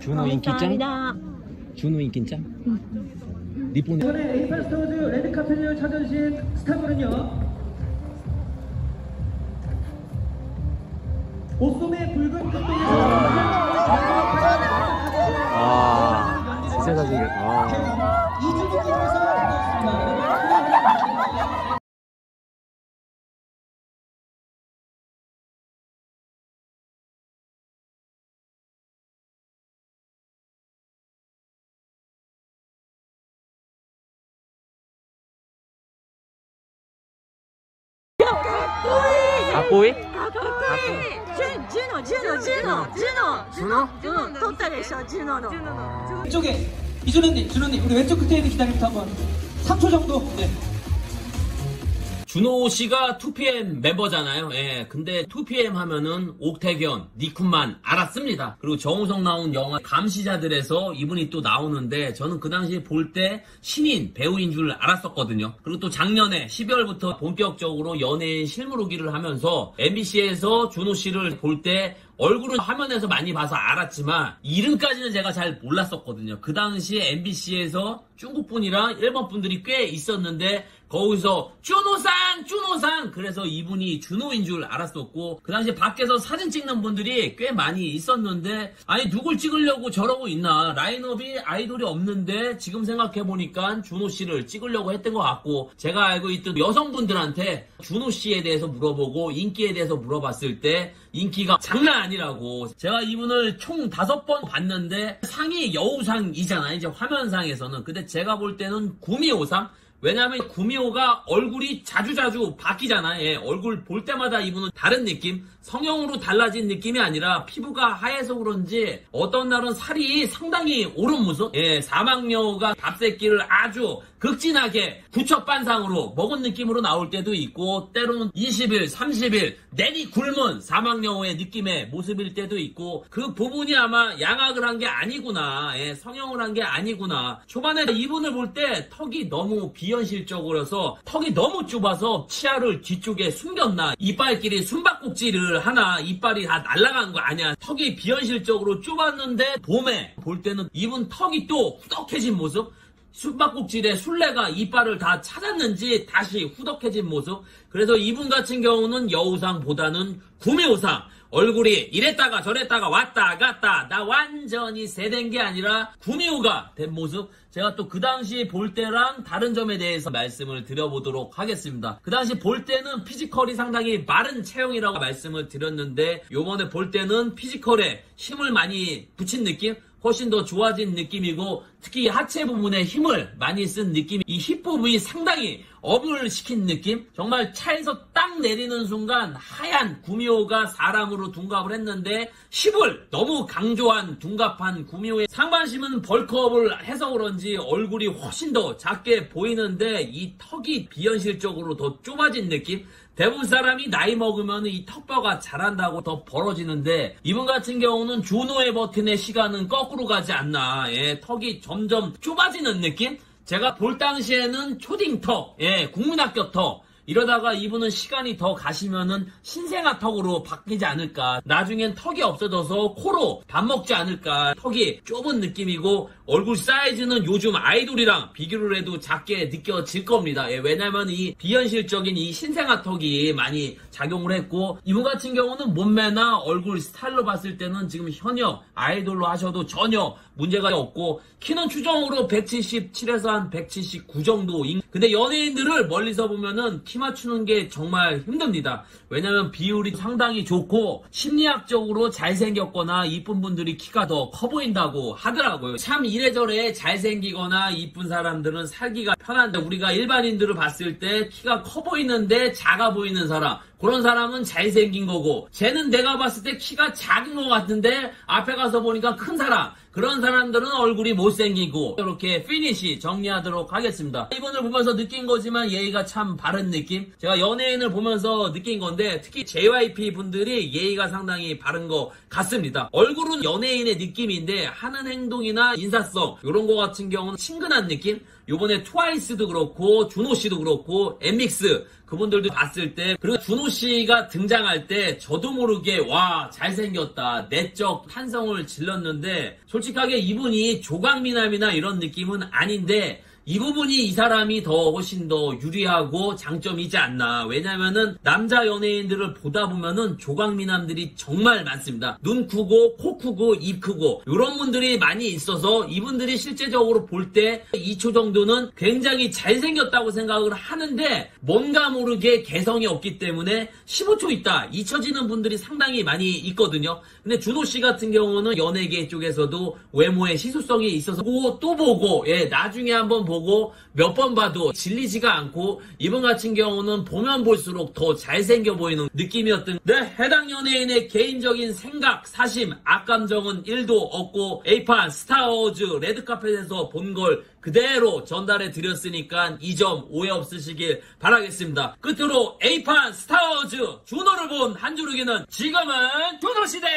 준호 인기짱? 준호 인기짱? 니폰 이번에 에이팔 스타워즈 레드카펫을 찾아주신 스타분은요, 옷소매 붉은 끝동에서 진짜 잘생겼다. 이준희님께서 찾아주셨습니다. 아꼬이? ジュノ取ったでしょ、ジュノの。 왼쪽에 준호님 우리 왼쪽 끝에 있는 기다림부터 한번 3초 정도. 네. 준호 씨가 2PM 멤버잖아요. 예. 근데 2PM 하면은 옥태견, 니쿤만 알았습니다. 그리고 정우성 나온 영화 감시자들에서 이분이 또 나오는데 저는 그 당시에 볼 때 신인 배우인 줄 알았었거든요. 그리고 또 작년에 12월부터 본격적으로 연예인 실무로기를 하면서 MBC에서 준호 씨를 볼 때 얼굴은 화면에서 많이 봐서 알았지만 이름까지는 제가 잘 몰랐었거든요. 그 당시에 MBC에서 중국 분이랑 일본 분들이 꽤 있었는데 거기서 준호상 그래서 이분이 준호인 줄 알았었고, 그 당시 밖에서 사진 찍는 분들이 꽤 많이 있었는데 아니 누굴 찍으려고 저러고 있나, 라인업이 아이돌이 없는데 지금 생각해보니까 준호 씨를 찍으려고 했던 것 같고, 제가 알고 있던 여성분들한테 준호 씨에 대해서 물어보고 인기에 대해서 물어봤을 때 인기가 장난 아니라고. 제가 이분을 총 5번 봤는데 상이 여우상이잖아요, 이제 화면상에서는. 근데 제가 볼 때는 구미호상? 왜냐면 구미호가 얼굴이 자주자주 바뀌잖아요. 예, 얼굴 볼 때마다 이분은 다른 느낌? 성형으로 달라진 느낌이 아니라 피부가 하얘서 그런지 어떤 날은 살이 상당히 오른 모습? 예, 사막여우가 밥새끼를 아주 극진하게 부처반상으로 먹은 느낌으로 나올 때도 있고, 때로는 20일, 30일 내리 굶은 사막여우의 느낌의 모습일 때도 있고, 그 부분이 아마 양악을 한 게 아니구나, 예, 성형을 한 게 아니구나. 초반에 이분을 볼 때 턱이 너무 비현실적으로서 턱이 너무 좁아서 치아를 뒤쪽에 숨겼나, 이빨끼리 숨바꼭질을 하나, 이빨이 다 날아간 거 아니야. 턱이 비현실적으로 좁았는데 봄에 볼 때는 이분 턱이 또 후덕해진 모습, 숨바꼭질에 술래가 이빨을 다 찾았는지 다시 후덕해진 모습. 그래서 이분 같은 경우는 여우상보다는 구미호상, 얼굴이 이랬다가 저랬다가 왔다 갔다 나 완전히 세된 게 아니라 구미호가 된 모습. 제가 또 그 당시 볼 때랑 다른 점에 대해서 말씀을 드려보도록 하겠습니다. 그 당시 볼 때는 피지컬이 상당히 마른 체형이라고 말씀을 드렸는데, 요번에 볼 때는 피지컬에 힘을 많이 붙인 느낌? 훨씬 더 좋아진 느낌이고, 특히 하체 부분에 힘을 많이 쓴 느낌이, 이 힙 부분이 상당히 업을 시킨 느낌? 정말 차에서 딱 내리는 순간 하얀 구미호가 사람으로 둔갑을 했는데 힙을 너무 강조한 둔갑한 구미호의 상반신은 벌크업을 해서 그런지 얼굴이 훨씬 더 작게 보이는데 이 턱이 비현실적으로 더 좁아진 느낌? 대부분 사람이 나이 먹으면 이 턱뼈가 자란다고 더 벌어지는데 이분 같은 경우는 준호의 버튼의 시간은 거꾸로 가지 않나. 예, 턱이 점점 좁아지는 느낌? 제가 볼 당시에는 초딩턱, 예, 국민학교 턱, 이러다가 이분은 시간이 더 가시면은 신생아 턱으로 바뀌지 않을까. 나중엔 턱이 없어져서 코로 밥 먹지 않을까. 턱이 좁은 느낌이고 얼굴 사이즈는 요즘 아이돌이랑 비교를 해도 작게 느껴질 겁니다. 예, 왜냐면 이 비현실적인 이 신생아 턱이 많이 작용을 했고, 이분 같은 경우는 몸매나 얼굴 스타일로 봤을 때는 지금 현역 아이돌로 하셔도 전혀 문제가 없고, 키는 추정으로 177에서 한 179 정도. 근데 연예인들을 멀리서 보면은 키 맞추는 게 정말 힘듭니다. 왜냐면 비율이 상당히 좋고 심리학적으로 잘생겼거나 이쁜 분들이 키가 더 커 보인다고 하더라고요. 참 이래저래 잘생기거나 이쁜 사람들은 살기가 편한데, 우리가 일반인들을 봤을 때 키가 커 보이는데 작아 보이는 사람, 그런 사람은 잘생긴 거고, 쟤는 내가 봤을 때 키가 작은 것 같은데 앞에 가서 보니까 큰 사람, 그런 사람들은 얼굴이 못생기고. 이렇게 피니시 정리하도록 하겠습니다. 이분을 보면서 느낀 거지만 예의가 참 바른 느낌? 제가 연예인을 보면서 느낀 건데 특히 JYP 분들이 예의가 상당히 바른 것 같습니다. 얼굴은 연예인의 느낌인데 하는 행동이나 인사성 이런 거 같은 경우는 친근한 느낌? 요번에 트와이스도 그렇고 준호 씨도 그렇고 엠믹스 그분들도 봤을 때, 그리고 준호 씨가 등장할 때 저도 모르게 와 잘생겼다 내적 탄성을 질렀는데, 솔직하게 이분이 조각미남이나 이런 느낌은 아닌데 이 부분이 이 사람이 더 훨씬 더 유리하고 장점이지 않나. 왜냐면은 남자 연예인들을 보다 보면은 조각미남들이 정말 많습니다. 눈 크고 코 크고 입 크고 이런 분들이 많이 있어서 이분들이 실제적으로 볼 때 2초 정도는 굉장히 잘생겼다고 생각을 하는데 뭔가 모르게 개성이 없기 때문에 15초 있다 잊혀지는 분들이 상당히 많이 있거든요. 근데 준호 씨 같은 경우는 연예계 쪽에서도 외모에 희소성이 있어서 보고 또 보고, 예, 나중에 한번 보고 몇 번 봐도 질리지가 않고, 이분 같은 경우는 보면 볼수록 더 잘생겨 보이는 느낌이었던. 네, 해당 연예인의 개인적인 생각, 사심, 악감정은 1도 없고 A판 스타워즈 레드카펫에서 본 걸 그대로 전달해 드렸으니까 이 점 오해 없으시길 바라겠습니다. 끝으로 A판 스타워즈 준호를 본 한 줄기는 지금은 준호 시대!